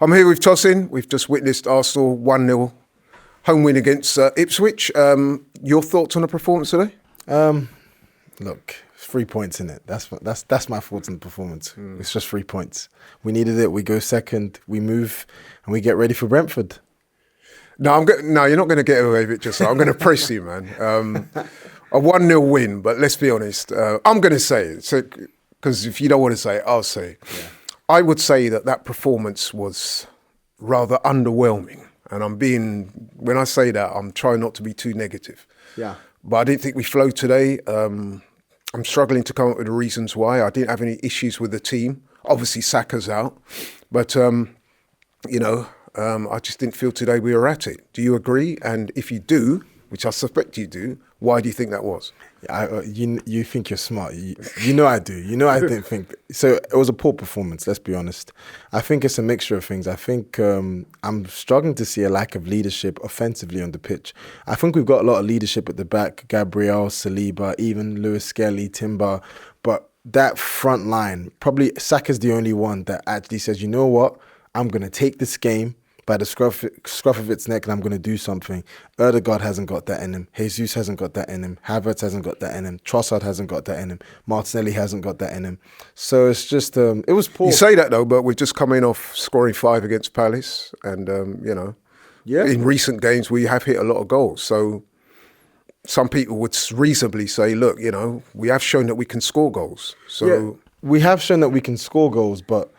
I'm here with Tosin. We've just witnessed Arsenal 1-0 home win against Ipswich. Your thoughts on the performance today? Look, 3 points in it. That's my thoughts on the performance. It's just 3 points. We needed it. We go second. We move, and we get ready for Brentford. No, you're not going to get away with it just now. I'm going to press you, man. A 1-0 win, but let's be honest. I'm going to say it, because if you don't want to say it, I'll say it. Yeah. I would say that performance was rather underwhelming. And when I say that, I'm trying not to be too negative. Yeah. But I didn't think we flowed today. I'm struggling to come up with the reasons why. I didn't have any issues with the team. Obviously, Saka's out. But, I just didn't feel today we were at it. Do you agree? And if you do, which I suspect you do, why do you think that was? You think you're smart. You know I do. You know I didn't think. So it was a poor performance, let's be honest. I think it's a mixture of things. I think I'm struggling to see a lack of leadership offensively on the pitch. I think we've got a lot of leadership at the back. Gabriel, Saliba, even Lewis Skelly, Timber. But that front line, probably Saka's the only one that actually says, you know what? I'm going to take this game by the scruff of its neck, and I'm going to do something. Ødegaard hasn't got that in him. Jesus hasn't got that in him. Havertz hasn't got that in him. Trossard hasn't got that in him. Martinelli hasn't got that in him. So it's just, it was poor. You say that though, but we're just coming off scoring 5 against Palace, and in recent games we have hit a lot of goals. So some people would reasonably say, look, we have shown that we can score goals. So we have shown that we can score goals, but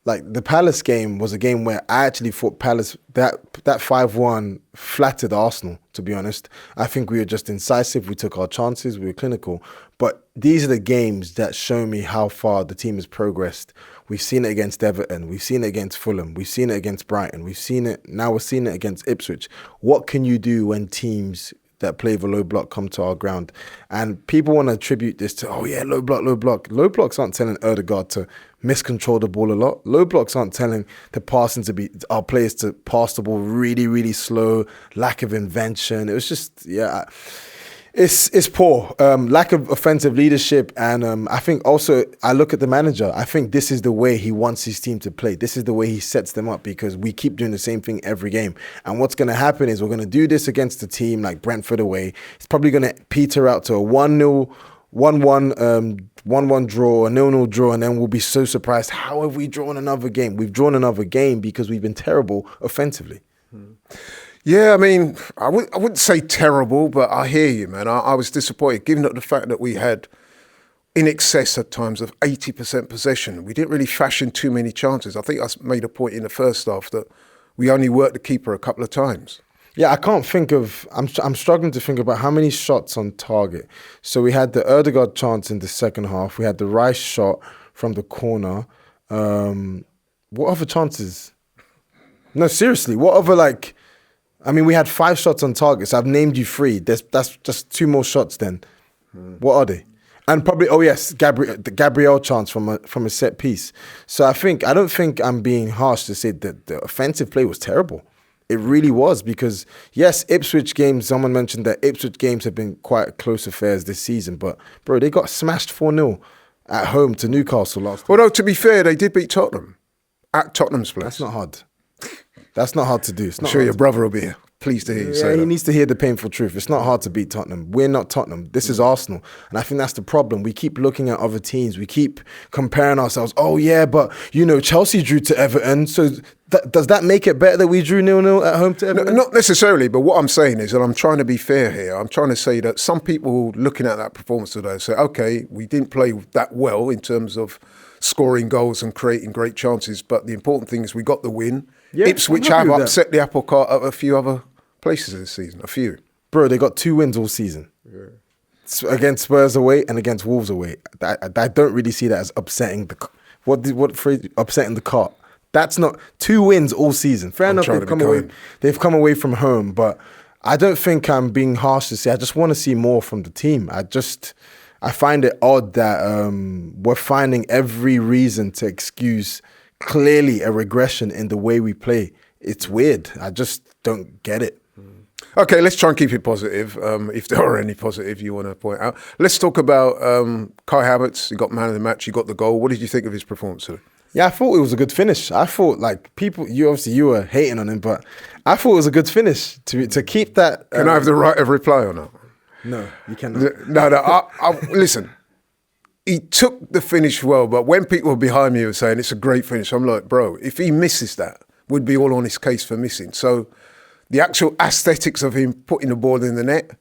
like the Palace game was a game where I actually thought Palace, that 5-1 flattered Arsenal, to be honest. I think we were just incisive. We took our chances. We were clinical. But these are the games that show me how far the team has progressed. We've seen it against Everton. We've seen it against Fulham. We've seen it against Brighton. We're seeing it against Ipswich. What can you do when teams that play the low block come to our ground? And people want to attribute this to, low block, low block. Low blocks aren't telling Ødegaard to miscontrol the ball a lot. Low blocks aren't telling our players to pass the ball really, really slow, lack of invention. It was just, it's poor. Lack of offensive leadership. And I think also, I look at the manager. I think this is the way he wants his team to play. This is the way he sets them up, because we keep doing the same thing every game. And what's going to happen is we're going to do this against a team like Brentford away. It's probably going to peter out to a 1-0, 1-1 draw, a 0-0 draw, and then we'll be so surprised. How have we drawn another game? We've drawn another game because we've been terrible offensively. Yeah, I mean, I wouldn't say terrible, but I hear you, man. I was disappointed, given the fact that we had in excess at times of 80% possession. We didn't really fashion too many chances. I think I made a point in the first half that we only worked the keeper a couple of times. Yeah, I can't think of. I'm struggling to think about how many shots on target. So we had the Ødegaard chance in the second half. We had the Rice shot from the corner. What other chances? No, seriously. What other we had 5 shots on target. So I've named you 3. That's just 2 more shots. Then, what are they? And probably the Gabriel chance from a set piece. So I don't think I'm being harsh to say that the offensive play was terrible. It really was, because, yes, Ipswich games, someone mentioned that Ipswich games have been quite close affairs this season. But, bro, they got smashed 4-0 at home to Newcastle last week. Well, no, to be fair, they did beat Tottenham at Tottenham's place. That's not hard. That's not hard to do. I'm sure your brother will be pleased to hear you say that. He needs to hear the painful truth. It's not hard to beat Tottenham. We're not Tottenham. This is Arsenal. And I think that's the problem. We keep looking at other teams. We keep comparing ourselves. Oh, yeah, but, Chelsea drew to Everton. So does that make it better that we drew 0-0 at home to Everton? No, not necessarily. But what I'm saying is, and I'm trying to be fair here, I'm trying to say that some people looking at that performance today say, okay, we didn't play that well in terms of scoring goals and creating great chances. But the important thing is we got the win. Yeah, Ipswich have upset the apple cart at a few other places this season, a few. Bro, they got 2 wins all season. Yeah. Against Spurs away and against Wolves away. I don't really see that as upsetting what phrase? Upsetting the cart. That's not 2 wins all season. Fair enough, they've come away from home, but I don't think I'm being harsh to say. I just want to see more from the team. I find it odd that we're finding every reason to excuse clearly a regression in the way we play. It's weird. I just don't get it. Okay, let's try and keep it positive, if there are any positive you want to point out. Let's talk about Kai Havertz. He got man of the match, he got the goal. What did you think of his performance today? Yeah, I thought it was a good finish. I thought like you were hating on him, but I thought it was a good finish to keep that. Can I have the right of reply or not? No, you cannot. No. Listen. He took the finish well, but when people were behind me were saying it's a great finish, I'm like, bro, if he misses that, we'd be all on his case for missing. So the actual aesthetics of him putting the ball in the net,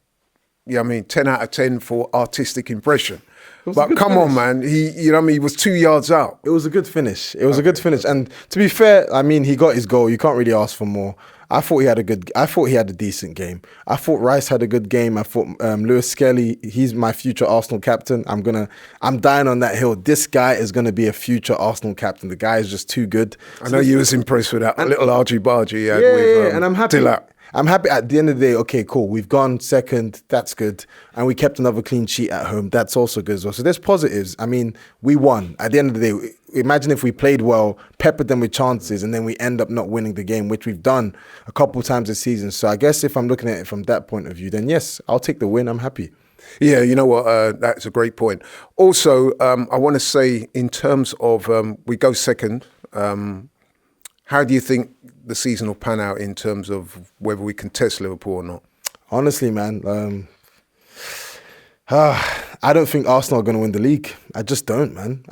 10 out of 10 for artistic impression. But come on, man, he was 2 yards out. It was a good finish. It was a good finish. And to be fair, I mean, he got his goal. You can't really ask for more. I thought he had a decent game. I thought Rice had a good game. I thought Lewis Skelly, he's my future Arsenal captain. I'm dying on that hill. This guy is gonna be a future Arsenal captain. The guy is just too good. I know you was impressed with that little argy-bargy he had with and I'm happy. Dillap. I'm happy at the end of the day, okay, cool. We've gone second, that's good. And we kept another clean sheet at home, that's also good as well. So there's positives. I mean, we won. At the end of the day, imagine if we played well, peppered them with chances, and then we end up not winning the game, which we've done a couple of times this season. So I guess if I'm looking at it from that point of view, then yes, I'll take the win. I'm happy. Yeah, you know what? That's a great point. Also, I want to say in terms of we go second, how do you think the season will pan out in terms of whether we can test Liverpool or not? Honestly, man, I don't think Arsenal are going to win the league. I just don't, man.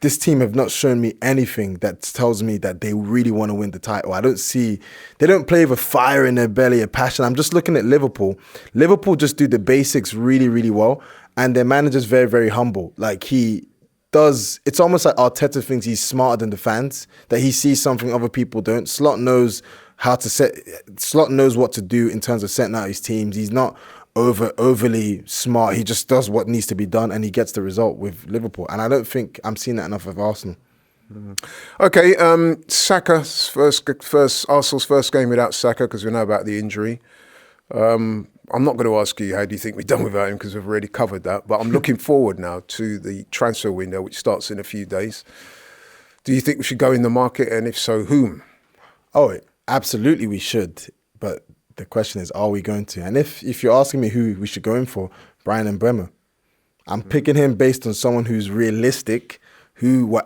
This team have not shown me anything that tells me that they really want to win the title. They don't play with a fire in their belly, a passion. I'm just looking at Liverpool. Liverpool just do the basics really, really well. And their manager's very, very humble. Like it's almost like Arteta thinks he's smarter than the fans, that he sees something other people don't. Slot knows what to do in terms of setting out his teams. He's not overly smart. He just does what needs to be done and he gets the result with Liverpool. And I don't think I'm seeing that enough of Arsenal. Okay, Saka's Arsenal's first game without Saka, because we know about the injury. I'm not going to ask you how do you think we've done without him, because we've already covered that. But I'm looking forward now to the transfer window, which starts in a few days. Do you think we should go in the market, and if so, whom? Oh, absolutely we should. But the question is, are we going to? And if you're asking me who we should go in for, Brian Mbeumo. I'm picking him based on someone who's realistic, who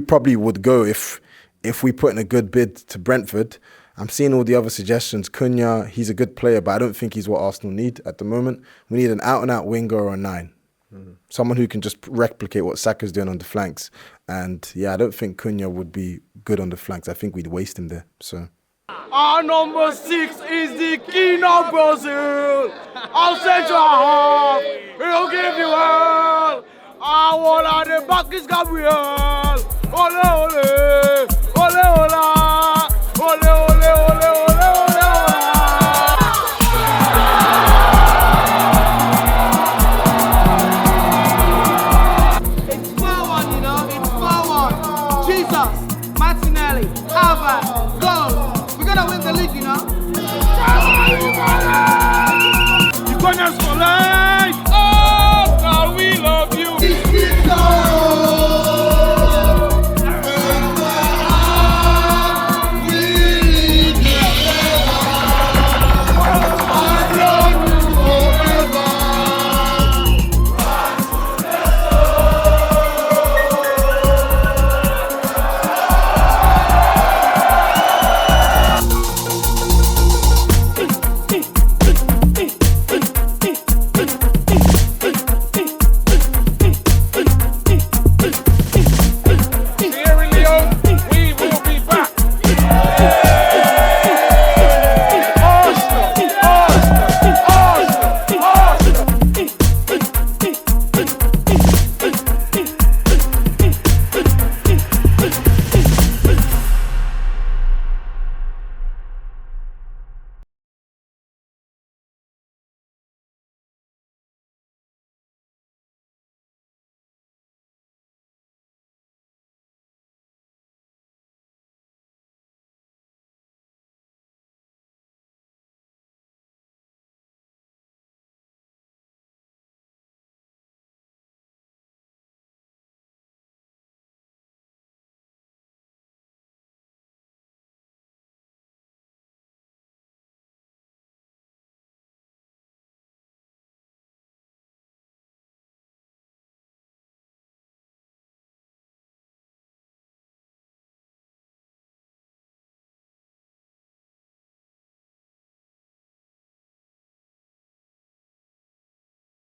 probably would go if we put in a good bid to Brentford. I'm seeing all the other suggestions. Cunha, he's a good player, but I don't think he's what Arsenal need at the moment. We need an out-and-out winger or a 9. Someone who can just replicate what Saka's doing on the flanks. And yeah, I don't think Cunha would be good on the flanks. I think we'd waste him there. So. Our number 6 is the king of Brazil. Our central half, he'll give you all. Our one at the back is Gabriel. Ole, ole, ole, ole. Ole, ole, ole, ole, ole, ole. It's 4-1, you know, it's 4-1. Jesus, Martinelli, Havertz, goal. We're gonna win the league, you know. You're gonna score like, oh, God, we love you.